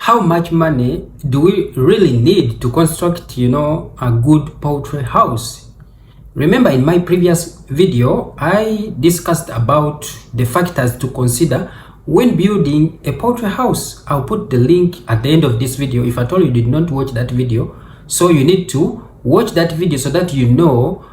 how much money do we really need to construct, a good poultry house? Remember, in my previous video, I discussed about the factors to consider when building a poultry house. I'll put the link at the end of this video if at all you did not watch that video. So you need to watch that video so that you know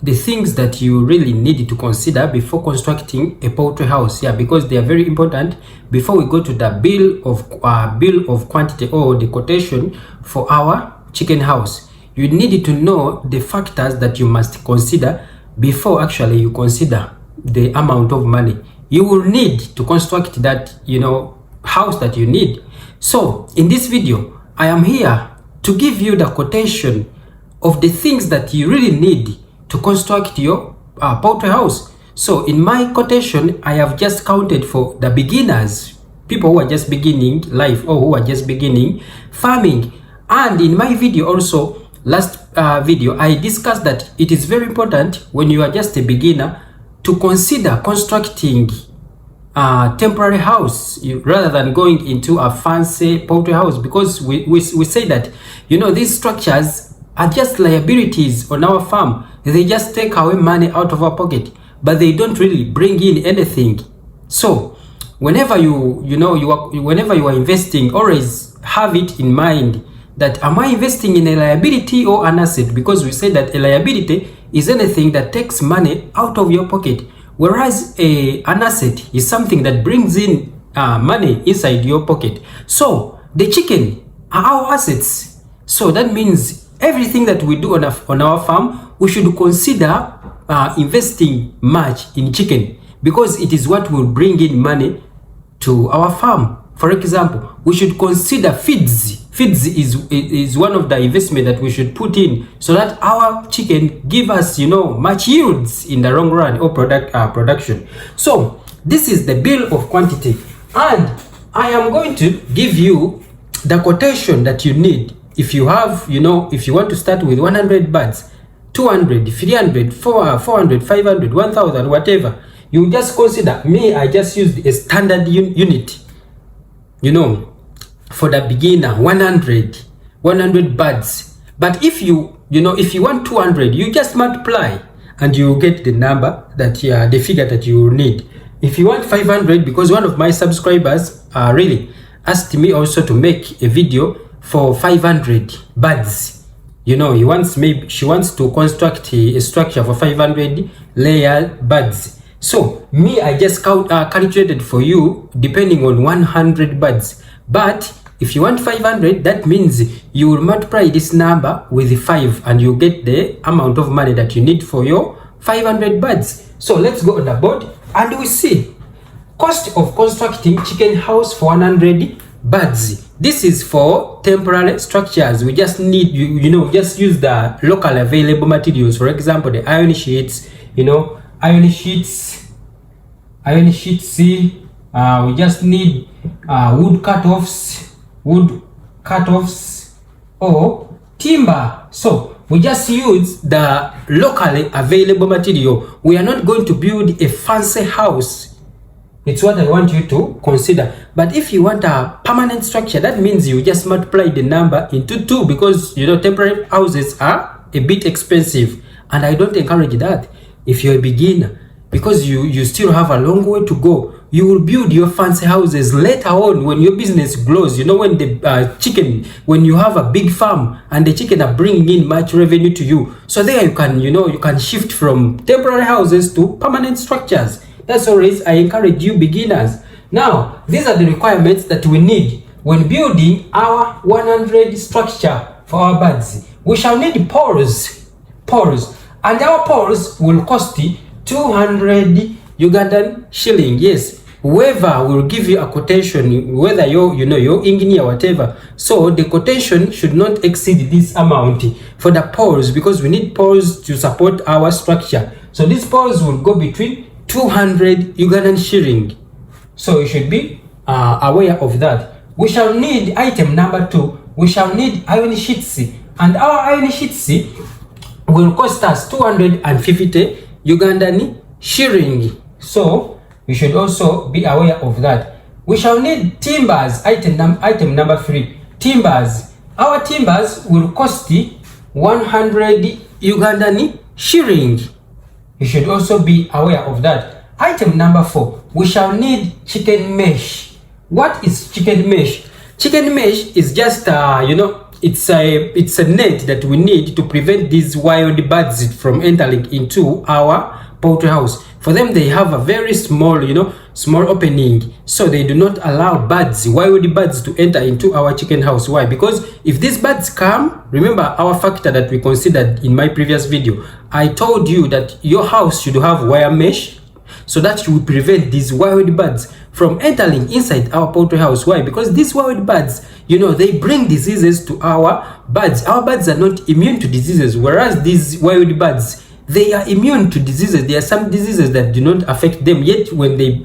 the things that you really need to consider before constructing a poultry house. Yeah, because they are very important before we go to the bill of quantity or the quotation for our chicken house. You need to know the factors that you must consider before actually you consider the amount of money you will need to construct that house that you need. So in this video, I am here to give you the quotation of the things that you really need to construct your poultry house. So in my quotation, I have just counted for the beginners, people who are just beginning life or who are just beginning farming. And in my video also, last video, I discussed that it is very important when you are just a beginner to consider constructing a temporary house rather than going into a fancy poultry house, because we say that these structures are just liabilities on our farm. They just take away money out of our pocket, but they don't really bring in anything. So whenever whenever you are investing, always have it in mind that am I investing in a liability or an asset? Because we say that a liability is anything that takes money out of your pocket, whereas an asset is something that brings in money inside your pocket. So the chicken are our assets. So that means everything that we do on our farm, we should consider investing much in chicken, because it is what will bring in money to our farm. For example, we should consider feeds. Feeds is one of the investment that we should put in so that our chicken give us much yields in the long run or production. So this is the bill of quantity, and I am going to give you the quotation that you need if you have if you want to start with 100 birds, 200, 300, 400, 500, 1000, whatever. You just consider, me, I just used a standard unit, for the beginner, 100 birds. But if you want 200, you just multiply and you get the number that the figure that you will need. If you want 500, because one of my subscribers really asked me also to make a video for 500 birds. She wants to construct a structure for 500 layer birds. So me, I just calculated for you depending on 100 birds. But if you want 500, that means you will multiply this number with 5 and you get the amount of money that you need for your 500 birds. So let's go on the board and we see cost of constructing chicken house for 100 birds. This is for temporary structures. We just need just use the local available materials. For example, the iron sheets, iron sheets. We just need wood cut-offs or timber. So we just use the locally available material. We are not going to build a fancy house. It's what I want you to consider. But if you want a permanent structure, that means you just multiply the number into 2, because temporary houses are a bit expensive, and I don't encourage that if you're a beginner, because you still have a long way to go. You will build your fancy houses later on when your business grows. When the when you have a big farm and the chicken are bringing in much revenue to you. So there you can shift from temporary houses to permanent structures. That's always I encourage you beginners. Now, these are the requirements that we need when building our 100 structure for our birds. We shall need poles, and our poles will cost 200 Ugandan shilling. Yes, whoever will give you a quotation, whether you're engineer, whatever. So the quotation should not exceed this amount for the poles, because we need poles to support our structure. So these poles will go between 200 Ugandan shilling. So you should be aware of that. We shall need item number 2. We shall need iron sheets, and our iron sheets will cost us 250 Ugandan shilling. So you should also be aware of that. We shall need timbers. Item number 3. Timbers. Our timbers will cost 100 Ugandan shilling. You should also be aware of that. Item number 4. We shall need chicken mesh. What is chicken mesh? Chicken mesh is just it's a net that we need to prevent these wild birds from entering into our poultry house. For them, they have a very small small opening, so they do not allow wild birds to enter into our chicken house. Why? Because if these birds come, remember our factor that we considered in my previous video. I told you that your house should have wire mesh, so that you will prevent these wild birds from entering inside our poultry house. Why? Because these wild birds, they bring diseases to our birds. Our birds are not immune to diseases, whereas these wild birds, they are immune to diseases. There are some diseases that do not affect them, yet when they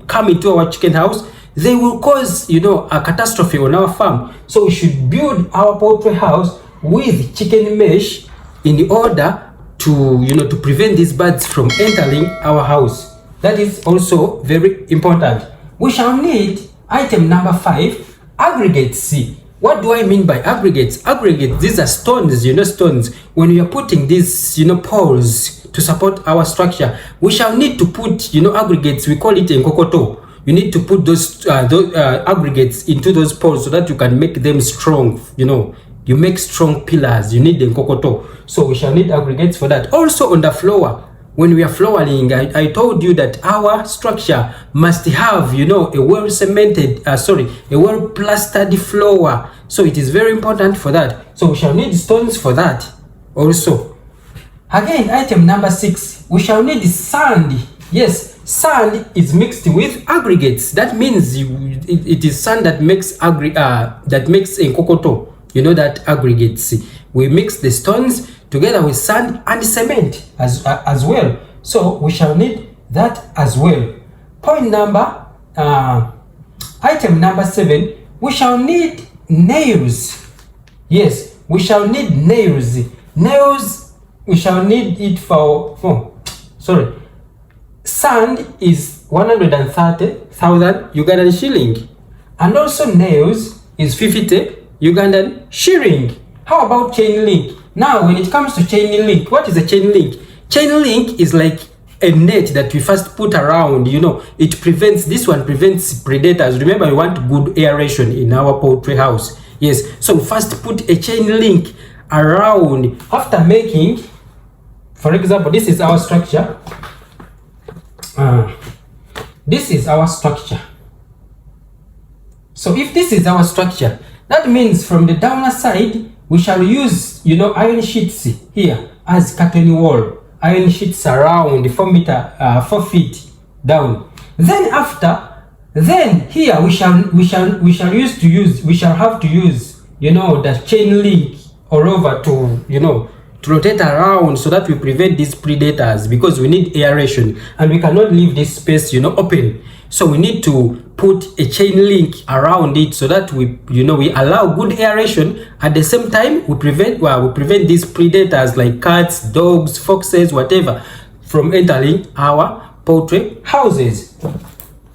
come into our chicken house, they will cause a catastrophe on our farm. So we should build our poultry house with chicken mesh in order to prevent these birds from entering our house. That is also very important. We shall need item number 5, aggregates. What do I mean by aggregates? Aggregates, these are stones, stones. When we are putting these, poles to support our structure, we shall need to put, aggregates. We call it enkokoto. You need to put those aggregates into those poles so that you can make them strong. You make strong pillars. You need the enkokoto. So we shall need aggregates for that. Also on the floor, when we are flooring, I told you that our structure must have, a well cemented, a well plastered floor. So it is very important for that. So we shall need stones for that also. Again, item number 6, we shall need sand. Yes, sand is mixed with aggregates. That means it is sand that makes enkokoto. That aggregates. We mix the stones together with sand and cement as well. So we shall need that as well. Item number 7, we shall need nails. Yes, we shall need nails. Nails, we shall need it sand is 130,000 Ugandan shilling, and also nails is 50 Ugandan shilling. How about chain link? Now, when it comes to chain link, what is a chain link? Chain link is like a net that we first put around. It prevents, this one prevents predators. Remember, we want good aeration in our poultry house. Yes, so first put a chain link around. After making, for example, this is our structure. This is our structure. So if this is our structure, that means from the downer side, we shall use, iron sheets here as curtain wall. Iron sheets around 4 feet down. Then here we shall have to use, the chain link all over to rotate around so that we prevent these predators, because we need aeration and we cannot leave this space, open. So we need to put a chain link around it so that we allow good aeration. At the same time, we prevent these predators like cats, dogs, foxes, whatever, from entering our poultry houses.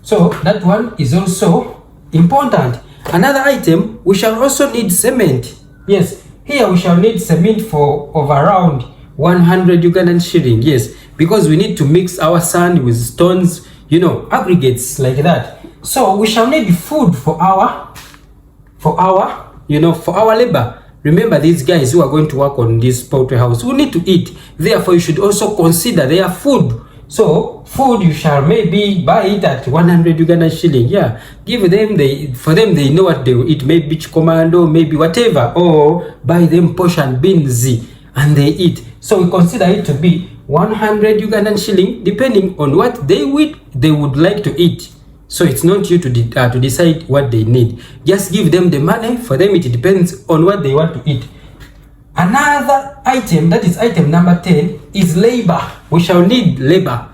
So that one is also important. Another item, we shall also need cement. Yes, here we shall need cement of around 100 Ugandan shilling. Yes, because we need to mix our sand with stones, aggregates like that. So we shall need food for our labor. Remember, these guys who are going to work on this poultry house who need to eat. Therefore, you should also consider their food. So food, you shall maybe buy it at 100 Ugandan shilling. Yeah, give them they know what they will eat. Maybe beach commando, maybe whatever, or buy them portion beans and they eat. So we consider it to be 100 Ugandan shilling, depending on what they would like to eat. So it's not you to decide what they need. Just give them the money. For them, it depends on what they want to eat. Another item, that is item number 10, is labor. We shall need labor.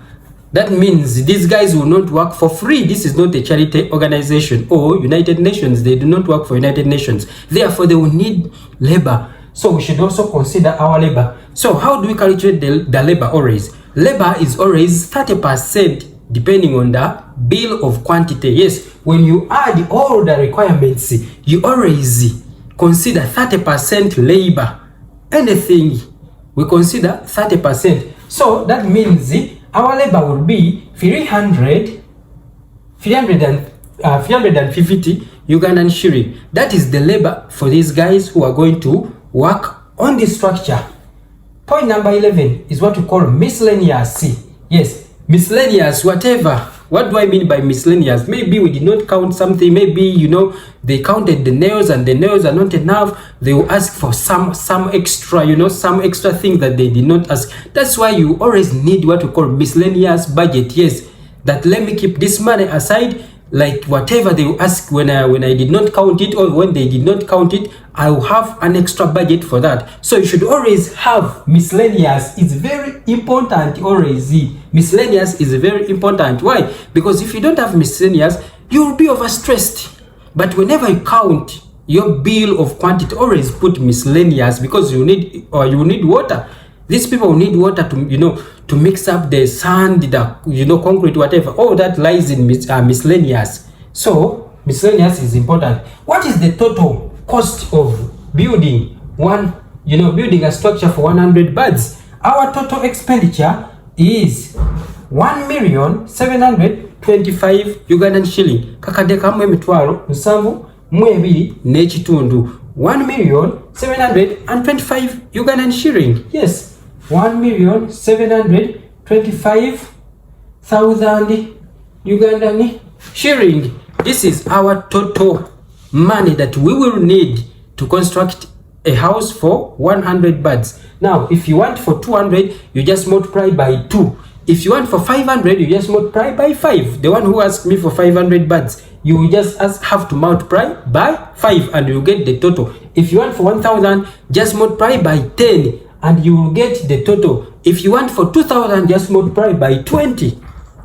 That means these guys will not work for free. This is not a charity organization or United Nations. They do not work for United Nations. Therefore, they will need labor. So we should also consider our labor. So how do we calculate the labor always? Labor is always 30%. depending on the bill of quantity. Yes, when you add all the requirements, you always consider 30% labor. Anything we consider 30%. So that means our labor will be 350 Ugandan shilling. That is the labor for these guys who are going to work on this structure. Point number 11 is what we call miscellaneous. Yes, miscellaneous, whatever. What do I mean by miscellaneous? Maybe we did not count something. Maybe, you know, they counted the nails and the nails are not enough. They will ask for some extra, you know, some extra thing that they did not ask. That's why you always need what we call miscellaneous budget. Yes, that let me keep this money aside. Like whatever they will ask when I did not count it, or when they did not count it, I will have an extra budget for that. So you should always have miscellaneous. It's very important. Always miscellaneous is very important. Why? Because if you don't have miscellaneous, you will be overstressed. But whenever you count your bill of quantity, always put miscellaneous, because you need water. These people need water to, you know, to mix up the sand, the, you know, concrete, whatever. All that lies in miscellaneous. So miscellaneous is important. What is the total cost of building building a structure for 100 birds? Our total expenditure is 1,725 Ugandan shilling. Kakade kamwe mitwalo nsanvu mwebiri n'ekitundu. 1,725 Ugandan shilling. Yes, 1,725,000 Ugandan shilling. This is our total money that we will need to construct a house for 100 birds. Now, if you want for 200, you just multiply by 2. If you want for 500, you just multiply by 5. The one who asked me for 500 birds, you will just have to multiply by 5 and you get the total. If you want for 1,000, just multiply by 10 and you will get the total. If you want for 2,000, just multiply by 20.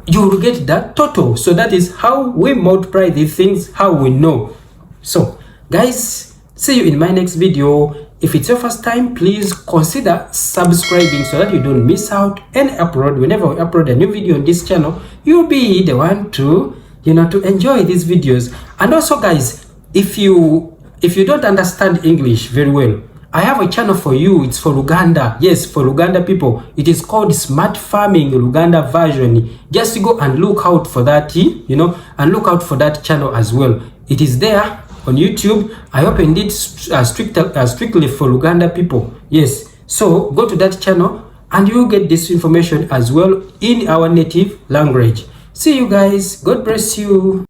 You will get that total. So that is how we multiply these things, how we know. So guys, see you in my next video. If it's your first time, please consider subscribing so that you don't miss out any upload. Whenever we upload a new video on this channel, you'll be the one to, you know, to enjoy these videos. And also guys, if you don't understand English very well, I have a channel for you. It's for Uganda. Yes, for Uganda people. It is called Smart Farming Uganda version. Just go and look out for that, you know, and look out for that channel as well. It is there on YouTube. I opened it strictly for Uganda people. Yes, so go to that channel and you get this information as well in our native language. See you guys. God bless you.